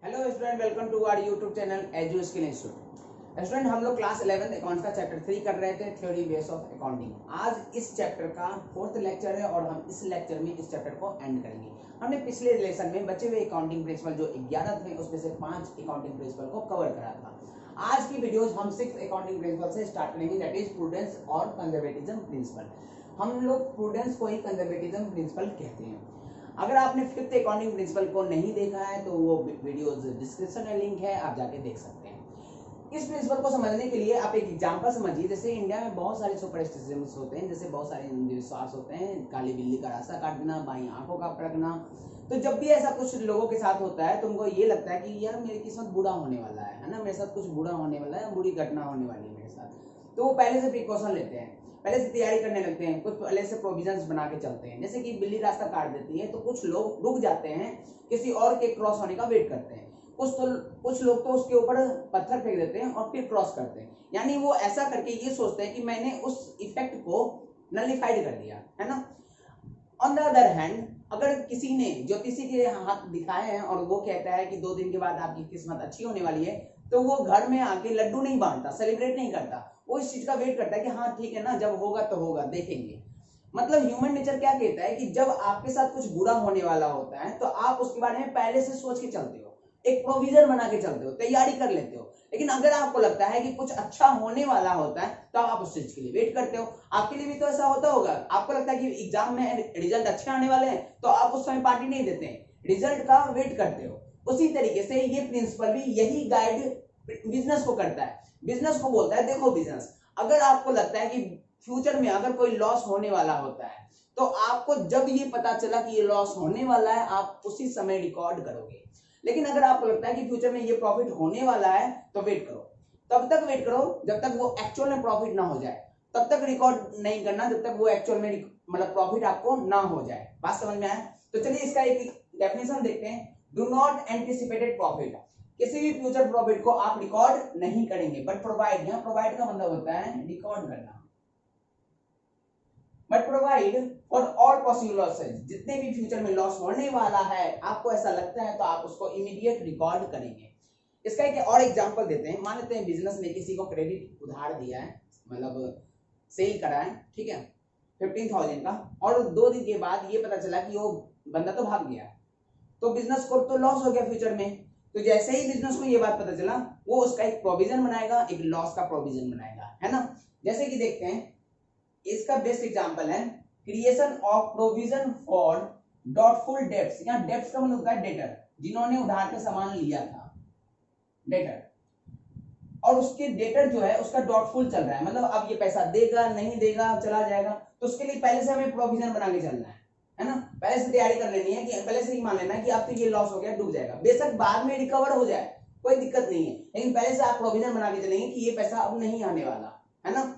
Hello student, welcome to our YouTube channel Edu Skill Institute. Student, हम लोग class 11 accounts का chapter 3 कर रहे थे, थ्योरी बेस ऑफ अकाउंटिंग। आज इस चैप्टर का 4th लेक्चर है और हम इस लेक्चर में इस चैप्टर को एंड करेंगे। हमने पिछले लेसन में बचे हुए अकाउंटिंग प्रिंसिपल जो 11 थे उसमें से 5 अकाउंटिंग प्रिंसिपल को कवर करा था। आज की वीडियोज हम 6th अकाउंटिंग प्रिंसिपल से स्टार्ट करेंगे, दैट इज प्रूडेंस और कंजर्वेटिज्म प्रिंसिपल। हम लोग प्रूडेंस को ही कंजर्वेटिज्म प्रिंसिपल कहते हैं। अगर आपने 5th अकाउंटिंग प्रिंसिपल को नहीं देखा है तो वो वीडियोस डिस्क्रिप्शन में लिंक है, आप जाके देख सकते हैं। इस प्रिंसिपल को समझने के लिए आप एक एग्जांपल समझिए। जैसे इंडिया में बहुत सारे सुपरस्टिशंस होते हैं, जैसे बहुत सारे अंधविश्वास होते हैं, काली बिल्ली का रास्ता काट देना, बाई आंखों का फड़कना। तो जब भी ऐसा कुछ लोगों के साथ होता है तो उनको ये लगता है कि यार मेरी किस्मत बुरा होने वाला है ना, मेरे साथ कुछ बुरा होने वाला है, बुरी घटना होने वाली है मेरे साथ। तो वो पहले से प्रिकॉशन लेते हैं, पहले से तैयारी करने लगते हैं, कुछ पहले से प्रोविजंस बना के चलते हैं। जैसे कि बिल्ली रास्ता काट देती है तो कुछ लोग रुक जाते हैं, किसी और के क्रॉस होने का वेट करते हैं। कुछ लोग तो उसके ऊपर पत्थर फेंक देते हैं और फिर क्रॉस करते हैं। यानी वो ऐसा करके ये सोचते हैं कि मैंने उस इफेक्ट को नलिफाइड कर दिया है ना। ऑन द अदर हैंड, अगर किसी ने ज्योतिषी के हाथ दिखाए हैं और वो कहता है कि 2 दिन के बाद आपकी किस्मत अच्छी होने वाली है, तो वो घर में आके लड्डू नहीं बांटता, सेलिब्रेट नहीं करता। वो इस चीज का वेट करता है कि हाँ ठीक है ना, जब होगा तो होगा, देखेंगे। मतलब ह्यूमन नेचर क्या कहता है कि जब आपके साथ कुछ बुरा होने वाला होता है तो आप उसके बारे में पहले से सोच के चलते हो, एक प्रोविजन बना के चलते हो, तैयारी कर लेते हो। लेकिन अगर आपको लगता है कि कुछ अच्छा होने वाला होता है तो आप उस चीज के लिए वेट करते हो। आपके लिए भी तो ऐसा होता होगा। आपको लगता है कि एग्जाम में रिजल्ट अच्छे आने वाले हैं तो आप उस समय पार्टी नहीं देते हैं, रिजल्ट का वेट करते हो। उसी तरीके से ये प्रिंसिपल भी यही गाइड बिजनेस को करता है। बिजनेस को बोलता है देखो बिजनेस, अगर आपको लगता है कि फ्यूचर में अगर कोई लॉस होने वाला होता है तो आपको जब ये पता चला कि ये लॉस होने वाला है आप उसी समय रिकॉर्ड करोगे। लेकिन अगर आपको लगता है कि फ्यूचर में ये प्रॉफिट होने वाला है तो वेट करो, तब तक वेट करो जब तक वो एक्चुअल में प्रॉफिट ना हो जाए। तब तक रिकॉर्ड नहीं करना जब तक वो एक्चुअल में मतलब प्रॉफिट आपको ना हो जाए। बात समझ में आया? तो चलिए इसका एक डेफिनेशन देखते हैं। डू नॉट एंटिसिपेटेड प्रॉफिट, किसी भी फ्यूचर प्रॉफिट को आप रिकॉर्ड नहीं करेंगे, बट प्रोवाइड, यहाँ प्रोवाइड का मतलब होता है रिकॉर्ड करना। But provide for all possible losses, जितने भी फ्यूचर में लॉस होने वाला है आपको ऐसा लगता है तो आप उसको इमीडिएट रिकॉर्ड करेंगे। इसका एक और एग्जांपल देते हैं। मान लेते हैं बिजनेस ने किसी को क्रेडिट उधार दिया है, मतलब सेल करा है, ठीक है, 15,000 का, और 2 दिन के बाद ये पता चला कि वो बंदा तो भाग गया, तो बिजनेस को तो लॉस हो गया फ्यूचर में। तो जैसे ही बिजनेस को ये बात पता चला वो उसका एक प्रोविजन बनाएगा, एक लॉस का प्रोविजन बनाएगा, है ना। जैसे कि देखते हैं, इसका बेस्ट एग्जांपल है creation of provision for doubtful debts. यहाँ डेब्ट्स का मतलब होता है डेटर, जिन्होंने उधार पे सामान लिया था, डेटर, और उसके डेटर जो है उसका डॉटफुल चल रहा है, मतलब अब ये पैसा देगा नहीं देगा, चला जाएगा। तो उसके लिए पहले से हमें प्रोविजन बना के चलना है ना। पहले से तैयारी कर लेनी है कि पहले से ही मान लेना है कि अब तो ये लॉस हो गया, डूब जाएगा। बेशक बाद में रिकवर हो जाए, कोई दिक्कत नहीं है, लेकिन पहले से आप प्रोविजन बना के चलेंगे कि ये पैसा अब नहीं आने वाला, है ना।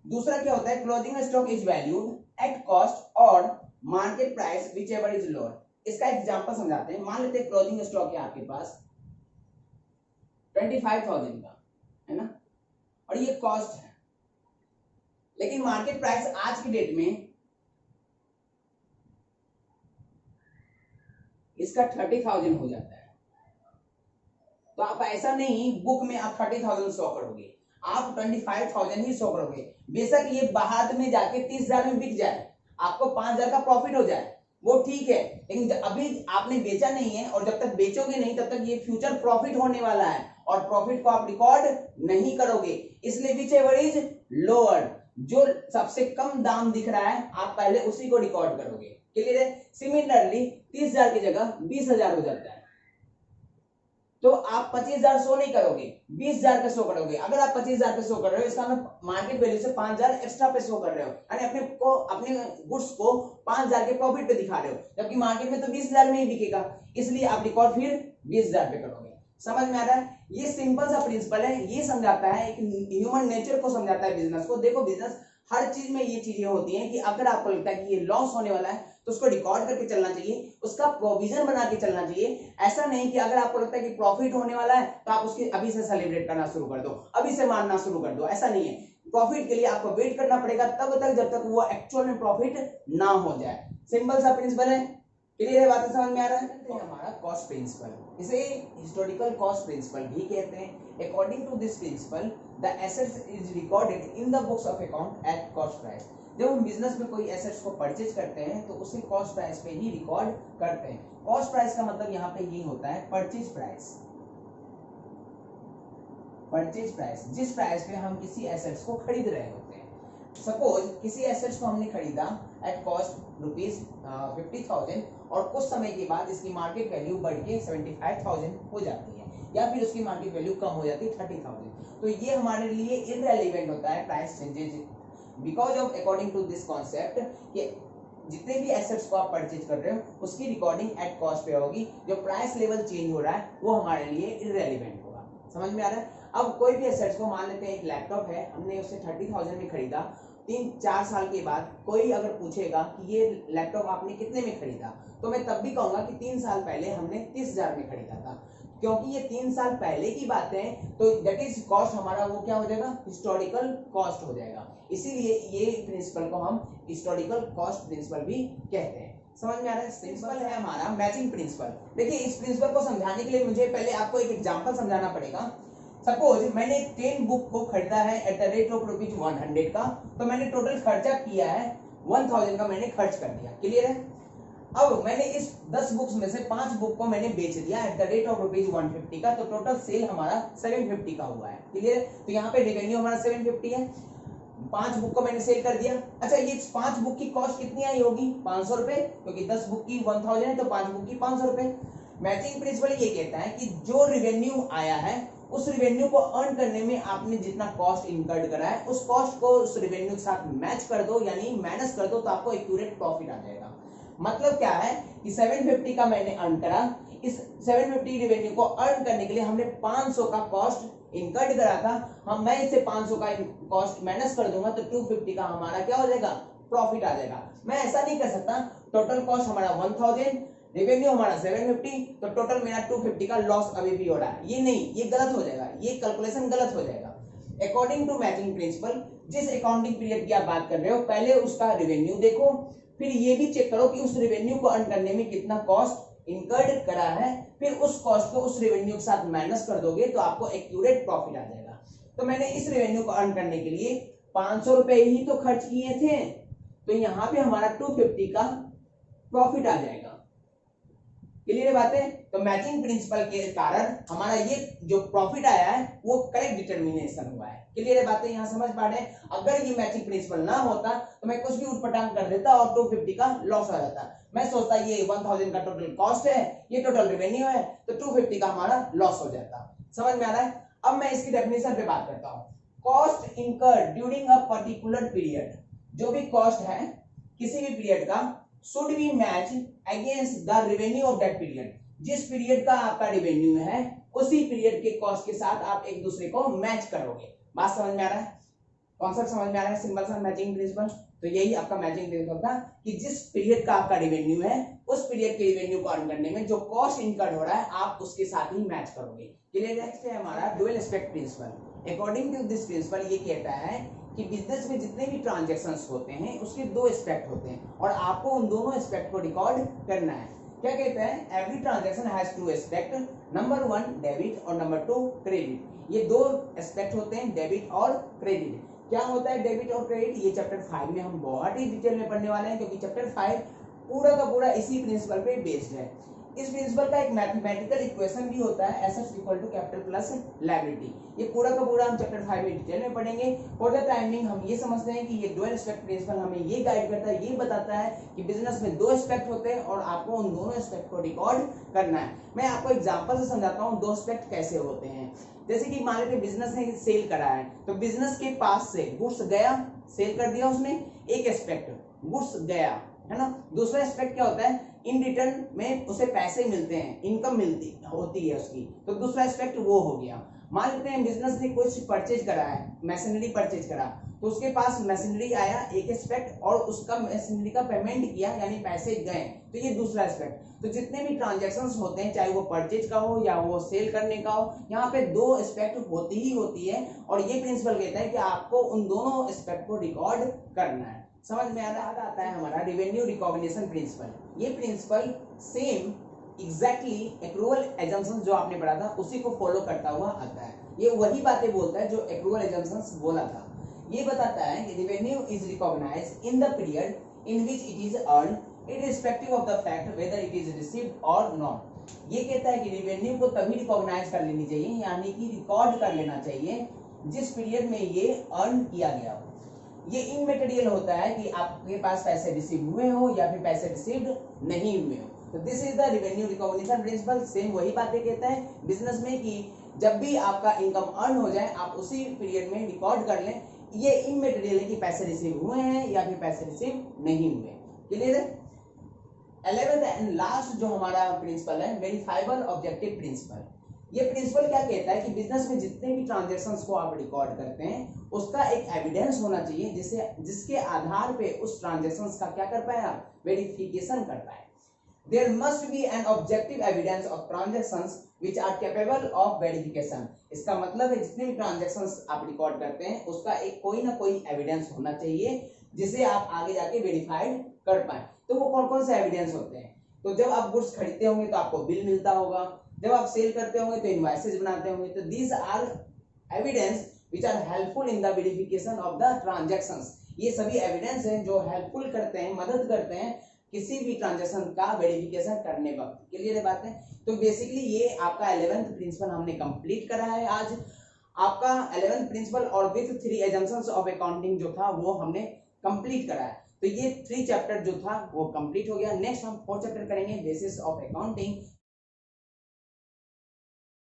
दूसरा क्या होता है, closing stock is valued at cost और market price whichever is lower. इसका एग्जांपल समझाते हैं। मान लेते हैं क्लोजिंग स्टॉक है आपके पास 25,000 का, है ना, और ये कॉस्ट है, लेकिन मार्केट प्राइस आज की डेट में इसका 30,000 हो जाता है। तो आप ऐसा नहीं बुक में आप 30,000 शो करोगे, आप 25,000 ही शो करोगे। बेशक ये बाद में जाके 30,000 में बिक जाए, आपको 5,000 का प्रॉफिट हो जाए, वो ठीक है, लेकिन अभी आपने बेचा नहीं है और जब तक बेचोगे नहीं तब तक ये फ्यूचर प्रॉफिट होने वाला है और प्रॉफिट को आप रिकॉर्ड नहीं करोगे। इसलिए विच एवर इज लोअर, जो सबसे कम दाम दिख रहा है आप पहले उसी को रिकॉर्ड करोगे। क्लियर है? सिमिलरली 30,000 की जगह 20,000 हो जाता है तो आप 25,000 शो नहीं करोगे, 20,000 पे शो करोगे। अगर आप 25,000 पे शो कर रहे हो इसका मतलब मार्केट वैल्यू से 5,000 एक्स्ट्रा पे शो कर रहे हो, यानी अपने गुड्स को 5,000 के प्रॉफिट पे दिखा रहे हो, जबकि मार्केट में तो 20,000 में ही बिकेगा। इसलिए आप रिकॉर्ड फिर 20,000 पे करोगे। समझ में आ रहा है? ये सिंपल सा प्रिंसिपल है, ये समझाता है एक ह्यूमन नेचर को, समझाता है बिजनेस को। देखो बिजनेस हर चीज में ये चीजें होती हैं कि अगर आपको लगता है कि ये लॉस होने वाला है तो उसको रिकॉर्ड करके चलना चाहिए, उसका प्रोविजन बना के चलना चाहिए। ऐसा नहीं कि अगर आपको लगता है कि प्रॉफिट होने वाला है तो आप उसकी अभी से सेलिब्रेट करना शुरू कर दो, अभी से मानना शुरू कर दो। ऐसा नहीं है, प्रॉफिट के लिए आपको वेट करना पड़ेगा तब तक जब तक वो एक्चुअल में प्रॉफिट ना हो जाए। सिंपल सा प्रिंसिपल है। क्लियर है, बातें समझ में आ रहा है। तो हमारा कॉस्ट प्रिंसिपल, इसे हिस्टोरिकल कॉस्ट प्रिंसिपल भी कहते हैं। According to this principle the assets is recorded in the books of account at cost price. जब हम बिजनेस में कोई एसेट्स को परचेज करते हैं तो उसे कॉस्ट प्राइस पे ही रिकॉर्ड करते हैं। कॉस्ट प्राइस का मतलब यहाँ पे ये होता है परचेज प्राइस। परचेज प्राइस, जिस प्राइस पे हम किसी एसेट्स को खरीद रहे होते हैं। सपोज किसी एसेट्स को हमने खरीदा एट कॉस्ट ₹50,000 और कुछ समय के बाद इसकी मार्केट वैल्यू बढ़ के 75,000 हो जाती है, या फिर उसकी मार्केट वैल्यू कम हो जाती है 30,000। तो ये हमारे लिए इररिलेवेंट होता है price changes, because of according to this concept कि जितने भी एसेट्स को आप परचेज कर रहे हो उसकी रिकॉर्डिंग एट कॉस्ट पे होगी। जो प्राइस लेवल चेंज हो रहा है वो हमारे लिए इररिलेवेंट होगा। समझ में आ रहा है। अब कोई भी एसेट्स को मान लेते हैं, एक लैपटॉप है, हमने उसे 30,000 में खरीदा, 3-4 साल के बाद कोई अगर पूछेगा कि ये लैपटॉप आपने कितने में खरीदा, तो मैं तब भी कहूंगा कि 3 साल पहले हमने 30,000 में खरीदा था, क्योंकि ये 3 साल पहले की बातें हैं। तो दैट इज कॉस्ट हमारा वो क्या हो जाएगा, हिस्टोरिकल कॉस्ट हो जाएगा। इसीलिए ये प्रिंसिपल को हम हिस्टोरिकल कॉस्ट प्रिंसिपल भी कहते हैं। समझ में आ रहा है। प्रिंसिपल है हमारा मैचिंग प्रिंसिपल। देखिए इस प्रिंसिपल को समझाने के लिए मुझे पहले आपको एक एग्जांपल समझाना पड़ेगा। सपोज मैंने 10 बुक को खरीदा है एट द रेट ऑफ ₹100 का, तो मैंने टोटल खर्चा किया है 1000 का, मैंने खर्च कर दिया। क्लियर है। अब मैंने इस 10 बुक्स में से 5 बुक को मैंने बेच दिया एट द रेट ऑफ ₹150 का, तो टोटल सेल हमारा 750 का हुआ है। क्लियर है। तो यहाँ पे रेवेन्यू हमारा 750 है। 5 बुक को मैंने सेल कर दिया। अच्छा ये 5 बुक की कॉस्ट कितनी आई होगी, 500 रुपए, क्योंकि 10 बुक की 1000 है तो 5 बुक की 500 रुपए। मैचिंग प्रिंसिपल ये कहता है कि जो रिवेन्यू आया है उस रिवेन्यू को अर्न करने में आपने जितना कॉस्ट इनकर्ड करा है उस कॉस्ट को उस रिवेन्यू के साथ मैच कर दो, यानी माइनस कर दो, तो आपको एक्यूरेट प्रॉफिट आ जाएगा। मतलब क्या है कि 750 का मैंने अर्न करा, इस 750 रिवेन्यू को अर्न करने के लिए हमने 500 का कॉस्ट इनकर्ड करा था। हम मैं इसे 500 का कॉस्ट माइनस कर दूंगा तो 250 का हमारा क्या हो जाएगा, प्रॉफिट आ जाएगा। मैं ऐसा नहीं कर सकता टोटल कॉस्ट हमारा 1000, रेवेन्यू हमारा 750, तो टोटल मेरा 250 का लॉस अभी भी हो रहा है। ये नहीं, ये गलत हो जाएगा, ये कैलकुलेशन गलत हो जाएगा। अकॉर्डिंग टू मैचिंग प्रिंसिपल, जिस अकाउंटिंग पीरियड की आप बात कर रहे हो, पहले उसका रेवेन्यू देखो, फिर ये भी चेक करो कि उस रेवेन्यू को अर्न करने में कितना कॉस्ट इनकर्ड करा है, फिर उस कॉस्ट को उस रेवेन्यू के साथ माइनस कर दोगे तो आपको एक्यूरेट प्रॉफिट आ जाएगा। तो मैंने इस रेवेन्यू को अर्न करने के लिए 500 रुपए ही तो खर्च किए थे, तो यहाँ पे हमारा 250 का प्रॉफिट आ जाएगा। क्लियर बात है। तो मैचिंग प्रिंसिपल के कारण हमारा ये जो प्रॉफिट आया है वो करेक्ट डिटर्मिनेशन हुआ है। क्लियर बातें यहाँ समझ पा रहे हैं। अगर ये मैचिंग प्रिंसिपल ना होता तो मैं कुछ भी उठपटांग कर देता और 250 का लॉस आ जाता। मैं सोचता ये 1000 का टोटल कॉस्ट है, ये टोटल रेवेन्यू है, तो 250 का हमारा लॉस हो जाता। समझ में आ रहा है। अब मैं इसकी डेफिनेशन पे बात करता हूँ। Cost incurred during a particular period, जो भी कॉस्ट है किसी भी पीरियड का, should be matched against the revenue of that period। जिस पीरियड का आपका रेवेन्यू है उसी पीरियड के कॉस्ट के साथ आप एक दूसरे को मैच करोगे। बात समझ में आ रहा है, कॉन्सेप्ट समझ में आ रहा है, सिंपल सा मैचिंग प्रिंसिपल। तो यही आपका मैचिंग प्रिंसिपल था कि जिस पीरियड का आपका रेवेन्यू है उस पीरियड के रेवेन्यू को अर्न करने में जो कॉस्ट इनकर्ड हो रहा है आप उसके साथ ही मैच करोगे। क्लियर। नेक्स्ट है हमारा dual aspect principle. According to this principle ये कहता है कि बिजनेस में जितने भी ट्रांजैक्शंस होते हैं उसके 2 एस्पेक्ट होते हैं और आपको उन दोनों एस्पेक्ट को रिकॉर्ड करना है। क्या कहते हैं, every transaction has 2 aspect, number 1 debit और नंबर 2 क्रेडिट। ये 2 एस्पेक्ट होते हैं, डेबिट और क्रेडिट। क्या होता है डेबिट और क्रेडिट, ये चैप्टर 5 में हम बहुत ही डिटेल में पढ़ने वाले हैं, क्योंकि चैप्टर 5 पूरा का पूरा इसी प्रिंसिपल पे बेस्ड है। इस प्रिंसिपल का एक मैथमेटिकल इक्वेशन भी होता है, assets equal to capital plus liability. ये पूरा का पूरा हम चैप्टर 5 में डिटेल में पढ़ेंगे। फॉर द टाइमिंग हम ये समझते हैं कि ये डुअल एस्पेक्ट प्रिंसिपल हमें ये गाइड करता है, ये बताता है कि बिजनेस में 2 एस्पेक्ट होते हैं और आपको उन दोनों एस्पेक्ट को रिकॉर्ड करना है। मैं आपको एग्जांपल से समझाता हूँ 2 एस्पेक्ट कैसे होते हैं। जैसे कि मान लेते बिजनेस ने सेल करा है, तो बिजनेस के पास से गुड्स गया, सेल कर दिया उसने, एक एस्पेक्ट गुड्स गया है ना। दूसरा एस्पेक्ट क्या होता है, इन रिटर्न में उसे पैसे मिलते हैं, इनकम मिलती होती है उसकी, तो दूसरा एस्पेक्ट वो हो गया। मान लेते हैं बिजनेस ने कुछ परचेज करा है, मशीनरी परचेज करा, तो उसके पास मशीनरी आया एक एस्पेक्ट, और उसका मशीनरी का पेमेंट किया यानी पैसे गए, तो ये दूसरा एस्पेक्ट। तो जितने भी ट्रांजैक्शंस होते हैं, चाहे वो परचेज का हो या वो सेल करने का हो, यहाँ पे 2 एस्पेक्ट होती ही होती है। और ये प्रिंसिपल कहता है कि आपको उन दोनों एस्पेक्ट को रिकॉर्ड करना है। समझ में आता है हमारा रेवेन्यू रिकॉग्निशन प्रिंसिपल। ये principle same exactly accrual assumption जो आपने पढ़ा था उसी को फॉलो करता हुआ आता है। ये वही बातें बोलता है जो एक्रूवल एजम्पशन बोला था। ये बताता है कि revenue is recognised in the period in which it is earned irrespective of the fact whether it is received और नॉट। ये कहता है कि रेवेन्यू को तभी रिकॉग्नाइज कर लेनी चाहिए, यानी कि रिकॉर्ड कर लेना चाहिए जिस पीरियड में ये अर्न किया गया हो। ये इमटेरियल होता है कि आपके पास पैसे रिसीव हुए हो या फिर पैसे रिसीव्ड नहीं हुए हो। तो this is the revenue recognition principal. Same वही बातें कहता है बिजनेस में कि जब भी आपका इनकम अर्न हो जाए आप उसी पीरियड में रिकॉर्ड कर लें। ये इमटेरियल है कि पैसे रिसीव हुए हैं या फिर पैसे रिसीव नहीं हुए। क्लियर है? 11th एंड लास्ट जो हमारा प्रिंसिपल है वेरीफाइबल ऑब्जेक्टिव प्रिंसिपल। ये प्रिंसिपल क्या कहता है कि बिजनेस में जितने भी ट्रांजैक्शंस को आप रिकॉर्ड करते हैं उसका एक एविडेंस होना चाहिए जिसके आधार पे उस ट्रांजैक्शंस का क्या कर पाए आप वेरिफिकेशन कर पाए। There must be an objective evidence of transactions which are capable of verification। इसका मतलब है जितने भी ट्रांजैक्शंस आप रिकॉर्ड करते हैं उसका एक कोई ना कोई एविडेंस होना चाहिए जिसे आप आगे जाके वेरीफाइड कर पाए। तो वो कौन कौन से एविडेंस होते हैं? तो जब आप गुड्स खरीदते होंगे तो आपको बिल मिलता होगा, जब आप सेल करते होंगे तो इनवॉइसेज बनाते होंगे। तो these are evidence which are helpful in the verification of the transactions. ये सभी एविडेंस हैं जो हेल्पफुल करते हैं, मदद करते हैं किसी भी ट्रांजैक्शन का वेरिफिकेशन करने वक्त। क्लियर है बात है? तो बेसिकली ये आपका 11th प्रिंसिपल हमने कंप्लीट करा है आज। आपका 11th प्रिंसिपल और विथ 3 एजम्पशंस ऑफ अकाउंटिंग जो था वो हमने कंप्लीट करा है। तो ये 3 चैप्टर जो था वो कंप्लीट हो गया। नेक्स्ट हम 4 चैप्टर करेंगे बेसिस ऑफ अकाउंटिंग।